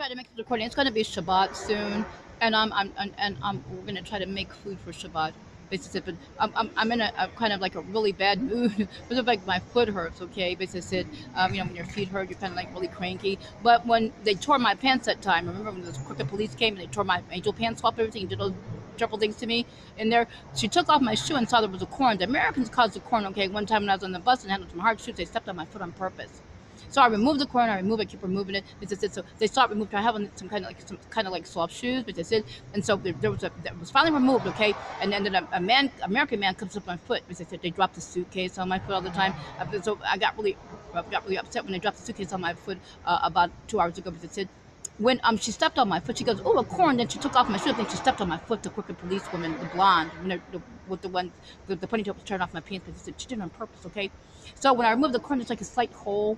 try to make this recording. It's going to be Shabbat soon, and we're going to try to make food for Shabbat. Basically, but I'm in a kind of like a really bad mood. It's like my foot hurts. Okay, basically, when your feet hurt, you're kind of like really cranky. But when they tore my pants that time, remember when those crooked police came and they tore my angel pants off, everything, and did those triple things to me in there. She took off my shoe and saw there was a corn. The Americans caused the corn. Okay, one time when I was on the bus and had some hard shoes, they stepped on my foot on purpose. So I removed the corn. I keep removing it. So they stopped removing. I have some kind of like soft shoes, but they said, and so there was that was finally removed. Okay, and then American man comes up my foot because they said they dropped the suitcase on my foot all the time. So I got really upset when they dropped the suitcase on my foot about 2 hours ago because they said when she stepped on my foot, she goes, "Oh, a corn." Then she took off my shoe. Then she stepped on my foot. The crooked policewoman, the blonde, with the one, the ponytail was turned off my pants. But she said she did it on purpose. Okay, so when I removed the corn, there's like a slight hole,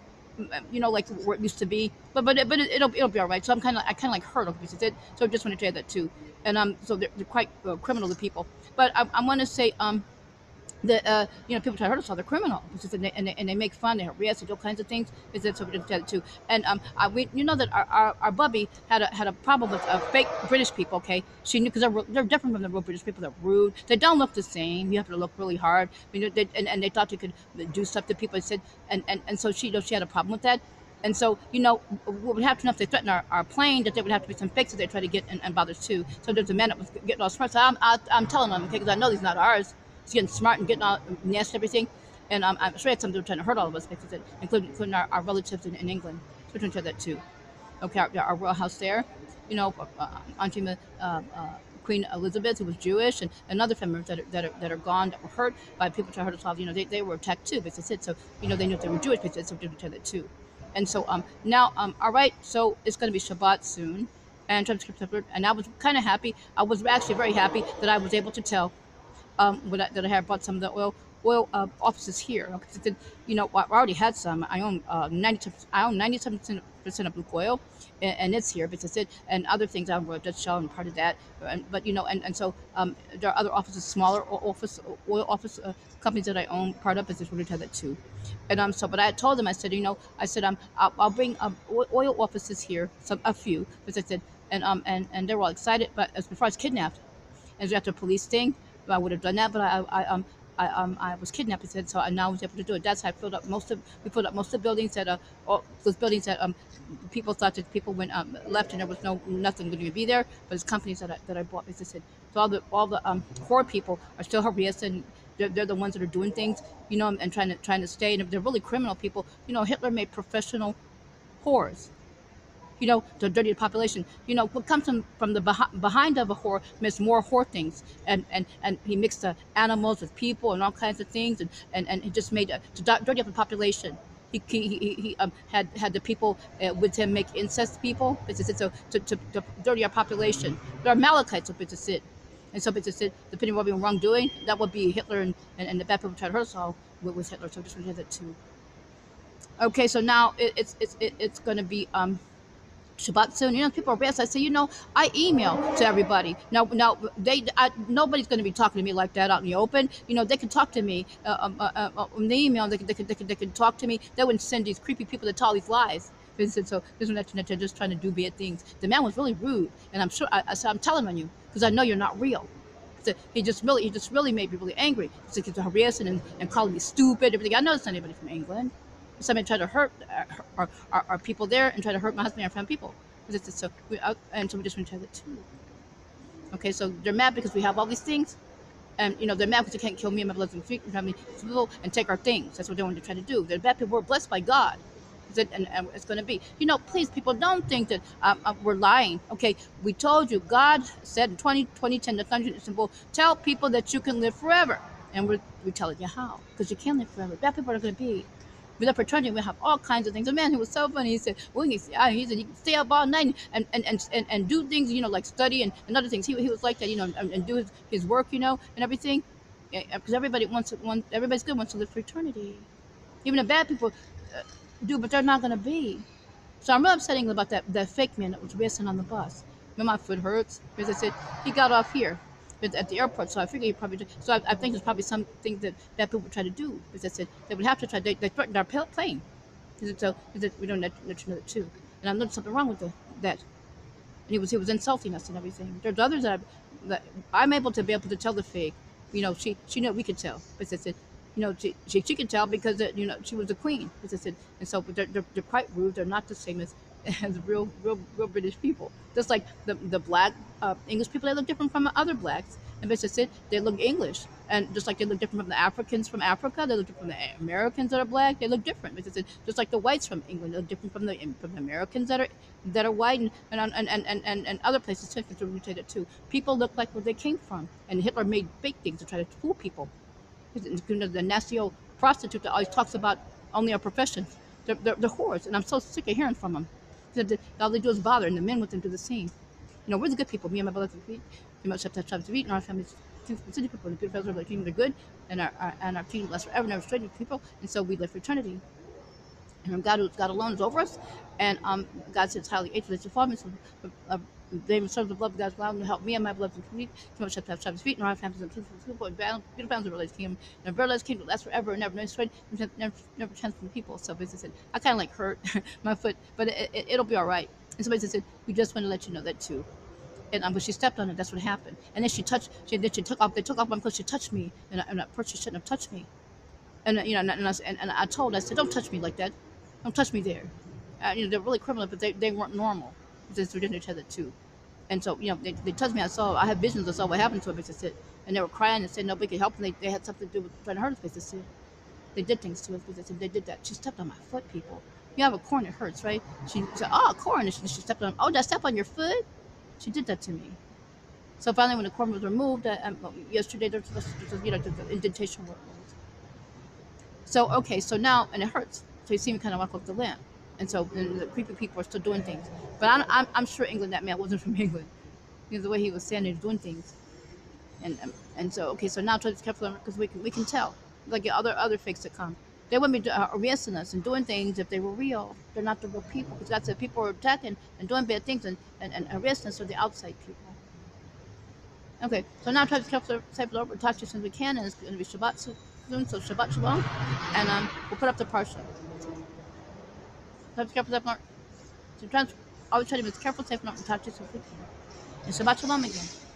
like where it used to be. But it'll be all right. So I kind of like hurt because it did. So I just want to tell you that too. And so they're quite criminal, the people. But I want to say that people try to hurt us all. They're criminal, and they make fun. They harass, they do all kinds of things. Is that so we did that too? And that our Bubby had a problem with fake British people. Okay, she knew because they're different from the real British people. They're rude. They don't look the same. You have to look really hard. And they thought they could do stuff to people. Said and so she had a problem with that. And so, what would happen if they threatened our plane, that there would have to be some fixes they try to get and bother us too. So there's a man that was getting all smart. So I'm telling them, okay, because I know these not ours. He's getting smart and getting all nasty and everything. And I'm sure he had something trying to hurt all of us, because including our relatives in England. So we're trying to tell that too. Okay, our royal house there, Auntie Queen Elizabeth, who was Jewish, and other family members that are gone, that were hurt by people trying to hurt us all. They were attacked too, because they said so. They knew they were Jewish, because so we tell that too. And so now all right, so it's going to be Shabbat soon, and I was kind of happy. I was actually very happy that I was able to tell that I had bought some of the oil offices here. I already had some. I own 97% of Blue Oil, and it's here because and other things. I own Dutch Shell and part of that. So there are other offices, smaller oil office companies that I own part of. Is just really tell that too. And but I told them, I said, I'll bring oil offices here, a few, because I said, and they were all excited. But as before I was kidnapped, and after a police thing, I would have done that, but I was kidnapped, so I now was able to do it. That's how we filled up most of the buildings that all those buildings that people thought that people went left and there was nothing going to be there. But it's companies that I bought. As I said, so all the poor people are still harassed, and they're the ones that are doing things, and trying to stay. And they're really criminal people. Hitler made professional whores. To dirty the population. What comes from the behind of a whore makes more whore things, and he mixed the animals with people and all kinds of things, and he just made to dirty up the population. He had the people with him make incest people. So to dirty our population. There are Amalekites up at it. And so depending on what we were wrongdoing, that would be Hitler, and the bad people tried to hurt us all with Hitler. So I just want to hear that too. Okay, so now it's going to be Shabbat soon. People are best. I say, I email to everybody. Now, nobody's going to be talking to me like that out in the open. They can talk to me on the email. They can talk to me. They wouldn't send these creepy people that tell these lies. So this one that they're just trying to do bad things. The man was really rude, and I'm sure. I'm telling on you because I know you're not real. So he just really made me really angry. So he's harassing and calling me stupid. Everything. I know it's not anybody from England. Somebody tried to hurt our people there and try to hurt my husband and our family people. So we just went to that too. Okay, so they're mad because we have all these things, and they're mad because they can't kill me and my brothers and family and take our things. That's what they want to try to do. They're bad people. We're blessed by God. And it's going to be. Please, people, don't think that we're lying. Okay, we told you. God said in 2010, the thunder is simple. Tell people that you can live forever, and we're telling you how, because you can live forever. Bad people are going to be. With a fraternity, we have all kinds of things. A man who was so funny, he said, well, he said he can stay up all night and do things, like study and other things. He was like that, and do his work, and everything. Because everybody's good wants to live for eternity. Even the bad people do, but they're not going to be. So I'm really upsetting about that fake man that was racing on the bus. My foot hurts. Because I said, he got off here at the airport, so I figured he probably did. So I think there's probably some things that people would try to do, because I said they would have to try. They threatened our plane. So we don't let you know that too. And I noticed something wrong with that. and he was insulting us and everything. There's others that I'm able to tell the fake. She knew we could tell. But I said, she could tell because she was the queen. But I said, and so but they're quite rude. They're not the same as real British people. Just like the black English people, they look different from other blacks. And but I said they look English, and just like they look different from the Africans from Africa, they look different from the Americans that are black. They look different. But I said just like the whites from England, they look different from the Americans that are white, and other places too. To rotate it too. People look like where they came from, and Hitler made fake things to try to fool people. The nasty old prostitute that always talks about only our profession. They're whores, and I'm so sick of hearing from them. All they do is bother, and the men with them do the same. We're the good people. Me and my brothers and feet. We must have to eat, and our families, city people, and the good fellows of the kingdom are good, and our kingdom lasts forever, never straight people, and so we live for eternity. And God alone is over us, and God says highly age that you follow me. So, they serve the blood of God's allowed to help me and my beloved community. Too much have Shabbos feet, and our families and people, and beautiful families of realized kingdom, and realized kingdom lasts forever and never, never straight, never chance from people. So basically said, I kind of like hurt my foot, but it'll be all right. And somebody said, we just want to let you know that too. And but she stepped on it. That's what happened. And then she took off. They took off my clothes. She touched me, and at first she shouldn't have touched me. And I said, don't touch me like that. Don't touch me there. They're really criminal, but they weren't normal. Because they did each other too. And so they touched me. I had visions. I saw what happened to them. Said, and they were crying and said nobody could help them. They had something to do with trying to hurt us. They said they did things to us. They said they did that. She stepped on my foot, people. You have a corn, it hurts, right? She said, oh, a corn. And she stepped on. Oh, did I step on your foot? She did that to me. So finally, when the corn was removed, yesterday there was the indentation. So okay, so now and it hurts. So you see me kind of walk off the lamp, and so and the creepy people are still doing things. But I'm sure England. That man wasn't from England. The way he was standing, doing things, and so okay, so now try to be careful because we can tell, like the other fakes that come. They wouldn't be arresting us and doing things if they were real. They're not the real people. Because God said people are attacking and doing bad things and arresting us are the outside people. Okay, so now try to careful safe Lord. We'll talk to you as soon as we can, and it's going to be Shabbat soon. So Shabbat Shalom, and we'll put up the PARSHAH. Try to careful safe Lord. So always try to be careful safe Lord. We'll talk to you soon as we can. And Shabbat Shalom again.